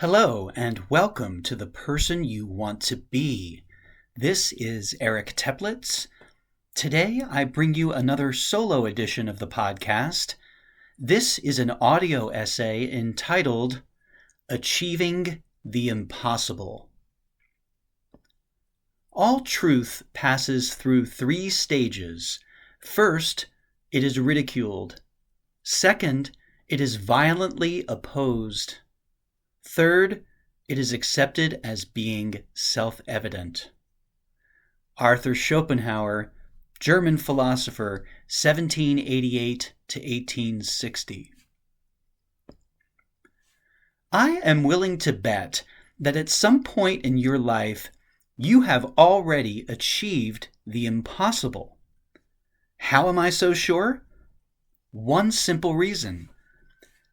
Hello, and welcome to The Person You Want to Be. This is Eric Teplitz. Today, I bring you another solo edition of the podcast. This is an audio essay entitled Achieving the Impossible. All truth passes through three stages. First, it is ridiculed. Second, it is violently opposed. Third, it is accepted as being self-evident. Arthur Schopenhauer, German philosopher, 1788 to 1860. I am willing to bet that at some point in your life, you have already achieved the impossible. How am I so sure? One simple reason.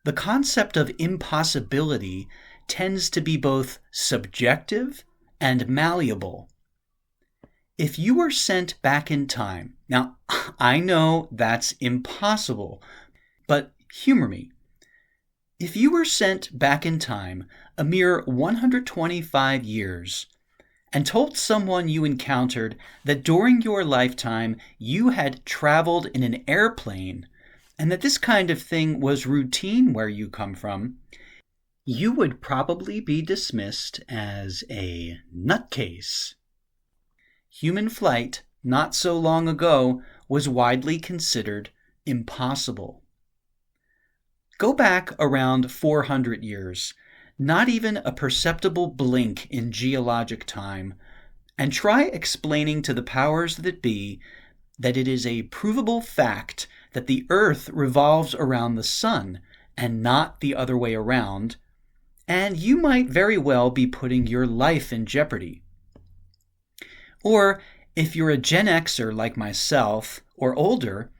The concept of impossibility tends to be both subjective and malleable. If you were sent back in time, now I know that's impossible, but humor me. If you were sent back in time a mere 125 years and told someone you encountered that during your lifetime you had traveled in an airplane and that this kind of thing was routine where you come from, you would probably be dismissed as a nutcase. Human flight, not so long ago, was widely considered impossible. Go back around 400 years, not even a perceptible blink in geologic time, and try explaining to the powers that be that it is a provable fact that the Earth revolves around the sun and not the other way around, and you might very well be putting your life in jeopardy. Or, if you're a Gen Xer like myself, or older,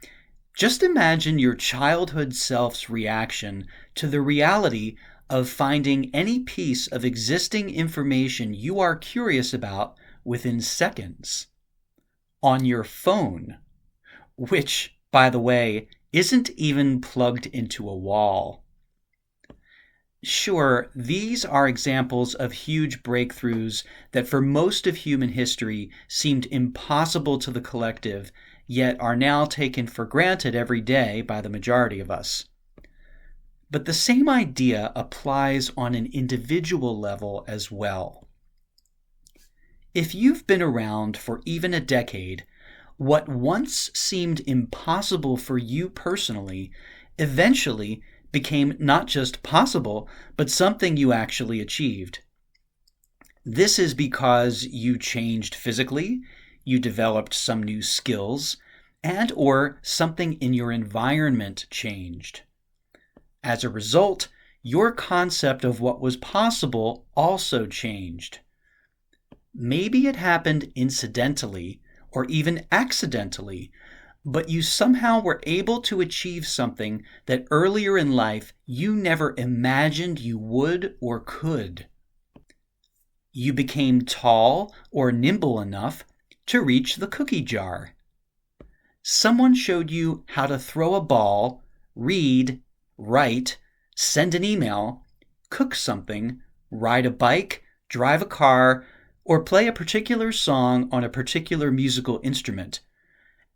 just imagine your childhood self's reaction to the reality of finding any piece of existing information you are curious about within seconds on your phone, which, by the way, isn't even plugged into a wall. Sure, these are examples of huge breakthroughs that for most of human history seemed impossible to the collective, yet are now taken for granted every day by the majority of us. But the same idea applies on an individual level as well. If you've been around for even a decade, what once seemed impossible for you personally eventually became not just possible, but something you actually achieved. This is because you changed physically, you developed some new skills, and or something in your environment changed. As a result, your concept of what was possible also changed. Maybe it happened incidentally or even accidentally, but you somehow were able to achieve something that earlier in life you never imagined you would or could. You became tall or nimble enough to reach the cookie jar. Someone showed you how to throw a ball, read, write, send an email, cook something, ride a bike, drive a car, or play a particular song on a particular musical instrument,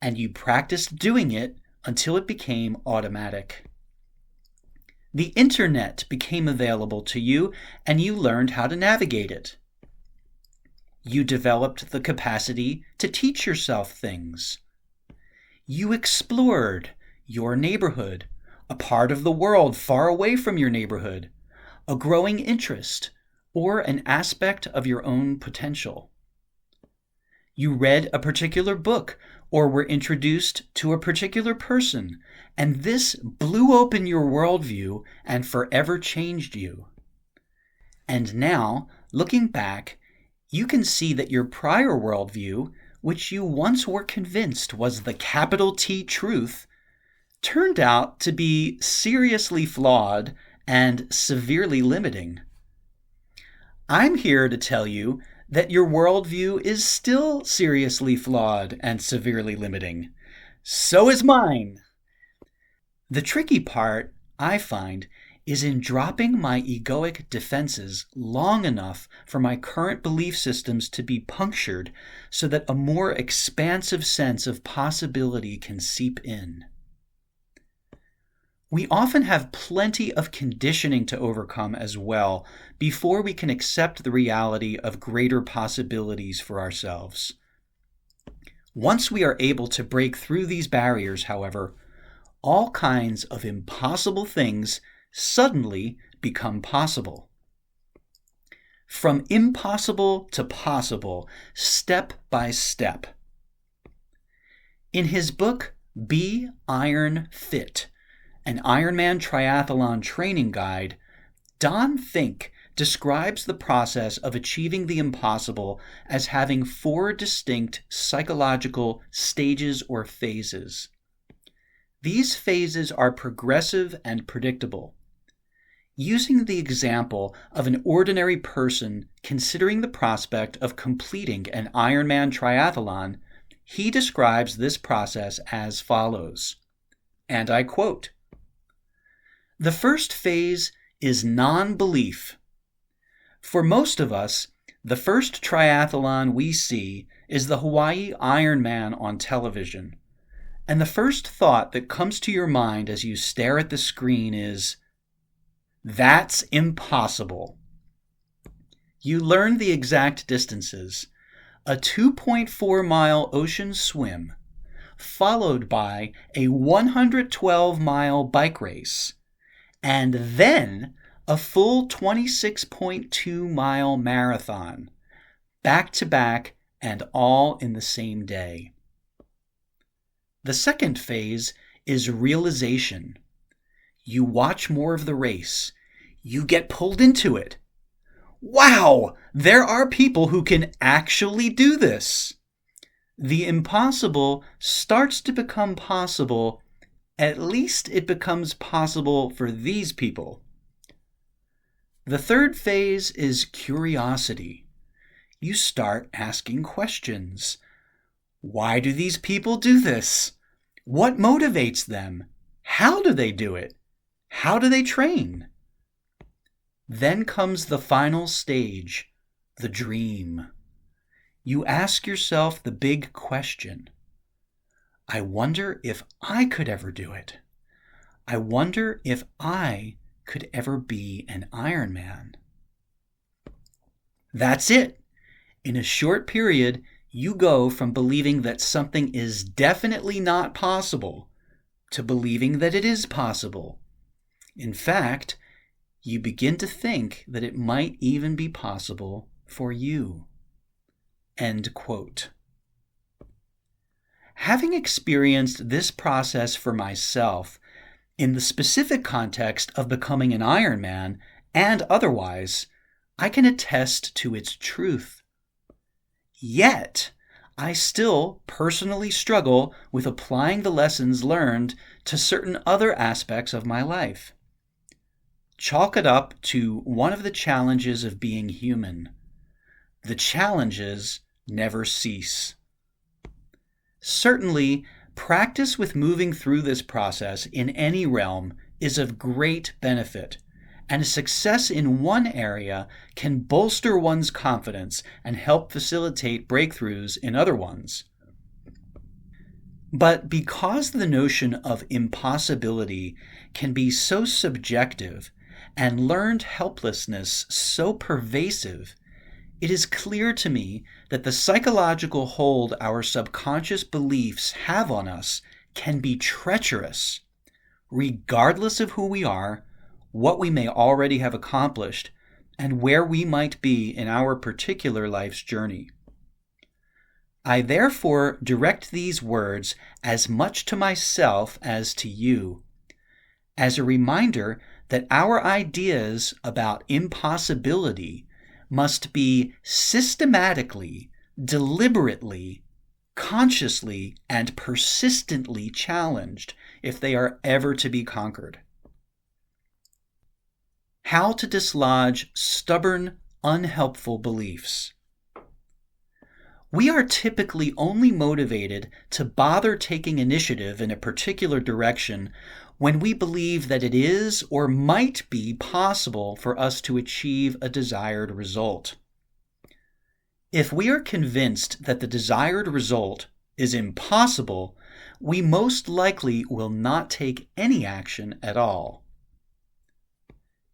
and you practiced doing it until it became automatic. The internet became available to you, and you learned how to navigate it. You developed the capacity to teach yourself things. You explored your neighborhood, a part of the world far away from your neighborhood, a growing interest, or an aspect of your own potential. You read a particular book or were introduced to a particular person, and this blew open your worldview and forever changed you. And now, looking back, you can see that your prior worldview, which you once were convinced was the capital T truth, turned out to be seriously flawed and severely limiting. I'm here to tell you that your worldview is still seriously flawed and severely limiting. So is mine. The tricky part, I find, is in dropping my egoic defenses long enough for my current belief systems to be punctured so that a more expansive sense of possibility can seep in. We often have plenty of conditioning to overcome as well before we can accept the reality of greater possibilities for ourselves. Once we are able to break through these barriers, however, all kinds of impossible things suddenly become possible. From impossible to possible, step by step. In his book, Be Iron Fit, an Ironman Triathlon Training Guide, Don Fink describes the process of achieving the impossible as having 4 distinct psychological stages or phases. These phases are progressive and predictable. Using the example of an ordinary person considering the prospect of completing an Ironman triathlon, he describes this process as follows, and I quote, "The first phase is non-belief. For most of us, the first triathlon we see is the Hawaii Ironman on television, and the first thought that comes to your mind as you stare at the screen is, 'That's impossible.' You learn the exact distances, a 2.4-mile ocean swim, followed by a 112-mile bike race, and then a full 26.2-mile marathon, back-to-back and all in the same day. The second phase is realization. You watch more of the race. You get pulled into it. Wow, there are people who can actually do this. The impossible starts to become possible. At least it becomes possible for these people. The third phase is curiosity. You start asking questions. Why do these people do this? What motivates them? How do they do it? How do they train? Then comes the final stage, the dream. You ask yourself the big question. I wonder if I could ever do it. I wonder if I could ever be an Ironman. That's it. In a short period, you go from believing that something is definitely not possible to believing that it is possible. In fact, you begin to think that it might even be possible for you." End quote. Having experienced this process for myself, in the specific context of becoming an Ironman and otherwise, I can attest to its truth. Yet, I still personally struggle with applying the lessons learned to certain other aspects of my life. Chalk it up to one of the challenges of being human. The challenges never cease. Certainly, practice with moving through this process in any realm is of great benefit, and success in one area can bolster one's confidence and help facilitate breakthroughs in other ones. But because the notion of impossibility can be so subjective and learned helplessness so pervasive, it is clear to me that the psychological hold our subconscious beliefs have on us can be treacherous, regardless of who we are, what we may already have accomplished, and where we might be in our particular life's journey. I therefore direct these words as much to myself as to you, as a reminder that our ideas about impossibility must be systematically, deliberately, consciously, and persistently challenged if they are ever to be conquered. How to dislodge stubborn, unhelpful beliefs. We are typically only motivated to bother taking initiative in a particular direction when we believe that it is or might be possible for us to achieve a desired result. If we are convinced that the desired result is impossible, we most likely will not take any action at all.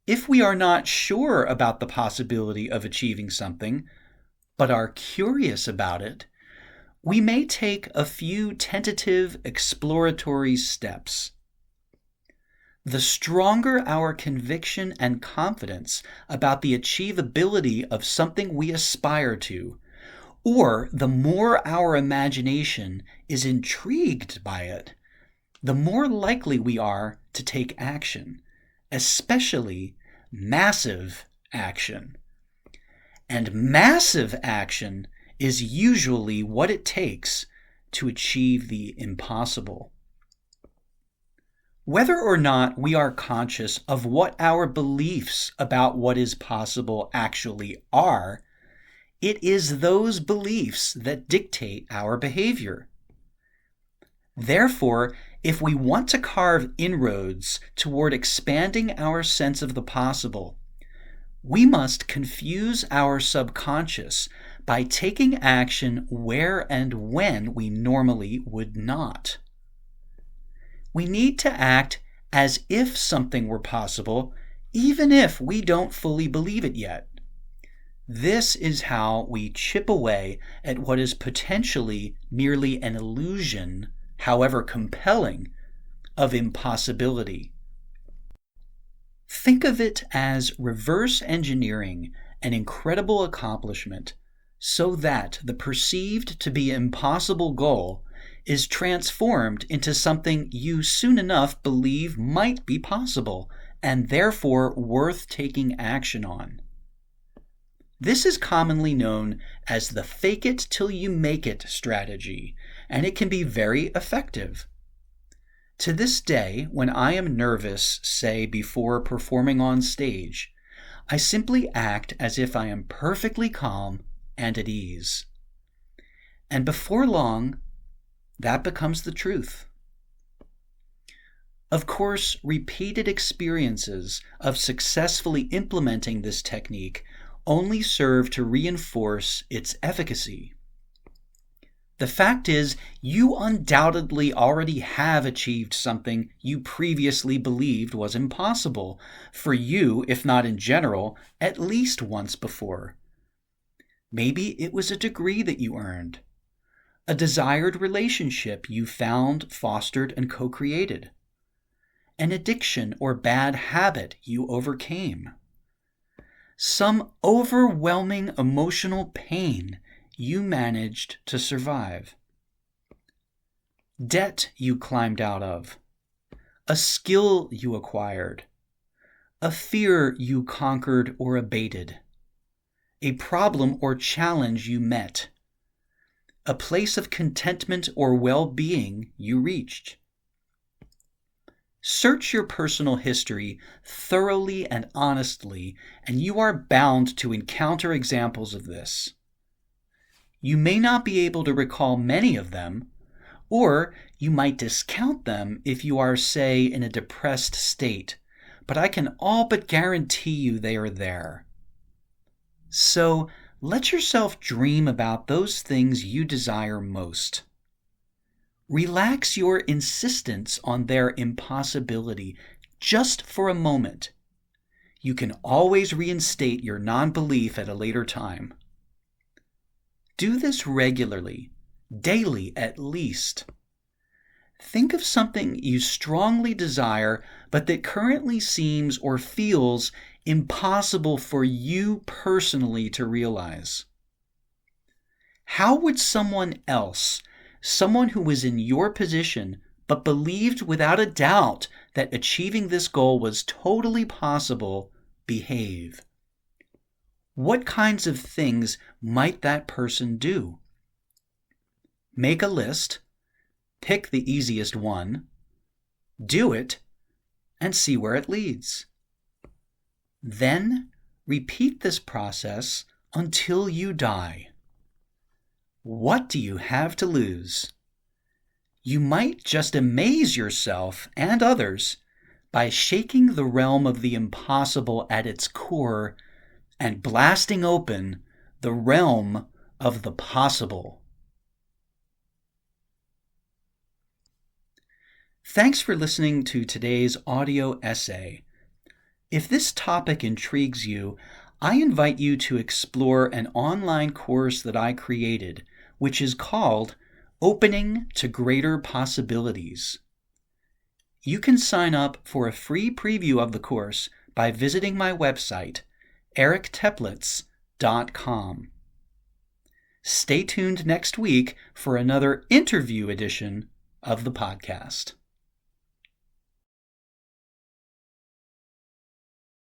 If we are not sure about the possibility of achieving something, but are curious about it, we may take a few tentative exploratory steps. The stronger our conviction and confidence about the achievability of something we aspire to, or the more our imagination is intrigued by it, the more likely we are to take action, especially massive action. And massive action is usually what it takes to achieve the impossible. Whether or not we are conscious of what our beliefs about what is possible actually are, it is those beliefs that dictate our behavior. Therefore, if we want to carve inroads toward expanding our sense of the possible, we must confuse our subconscious by taking action where and when we normally would not. We need to act as if something were possible, even if we don't fully believe it yet. This is how we chip away at what is potentially merely an illusion, however compelling, of impossibility. Think of it as reverse engineering an incredible accomplishment so that the perceived to be impossible goal is transformed into something you soon enough believe might be possible and therefore worth taking action on. This is commonly known as the fake it till you make it strategy, and it can be very effective. To this day, when I am nervous, say before performing on stage, I simply act as if I am perfectly calm and at ease. And before long, that becomes the truth. Of course, repeated experiences of successfully implementing this technique only serve to reinforce its efficacy. The fact is, you undoubtedly already have achieved something you previously believed was impossible, for you, if not in general, at least once before. Maybe it was a degree that you earned, a desired relationship you found, fostered, and co-created, an addiction or bad habit you overcame, some overwhelming emotional pain you managed to survive, debt you climbed out of, a skill you acquired, a fear you conquered or abated, a problem or challenge you met, a place of contentment or well-being you reached. Search your personal history thoroughly and honestly, and you are bound to encounter examples of this. You may not be able to recall many of them, or you might discount them if you are, say, in a depressed state, but I can all but guarantee you they are there. So, let yourself dream about those things you desire most. Relax your insistence on their impossibility just for a moment. You can always reinstate your non-belief at a later time. Do this regularly, daily at least. Think of something you strongly desire, but that currently seems or feels impossible for you personally to realize. How would someone else, someone who was in your position but believed without a doubt that achieving this goal was totally possible, behave? What kinds of things might that person do? Make a list, pick the easiest one, do it, and see where it leads. Then repeat this process until you die. What do you have to lose? you might just amaze yourself and others by shaking the realm of the impossible at its core and blasting open the realm of the possible. Thanks for listening to today's audio essay. If this topic intrigues you, I invite you to explore an online course that I created, which is called Opening to Greater Possibilities. You can sign up for a free preview of the course by visiting my website, ericteplitz.com. Stay tuned next week for another interview edition of the podcast.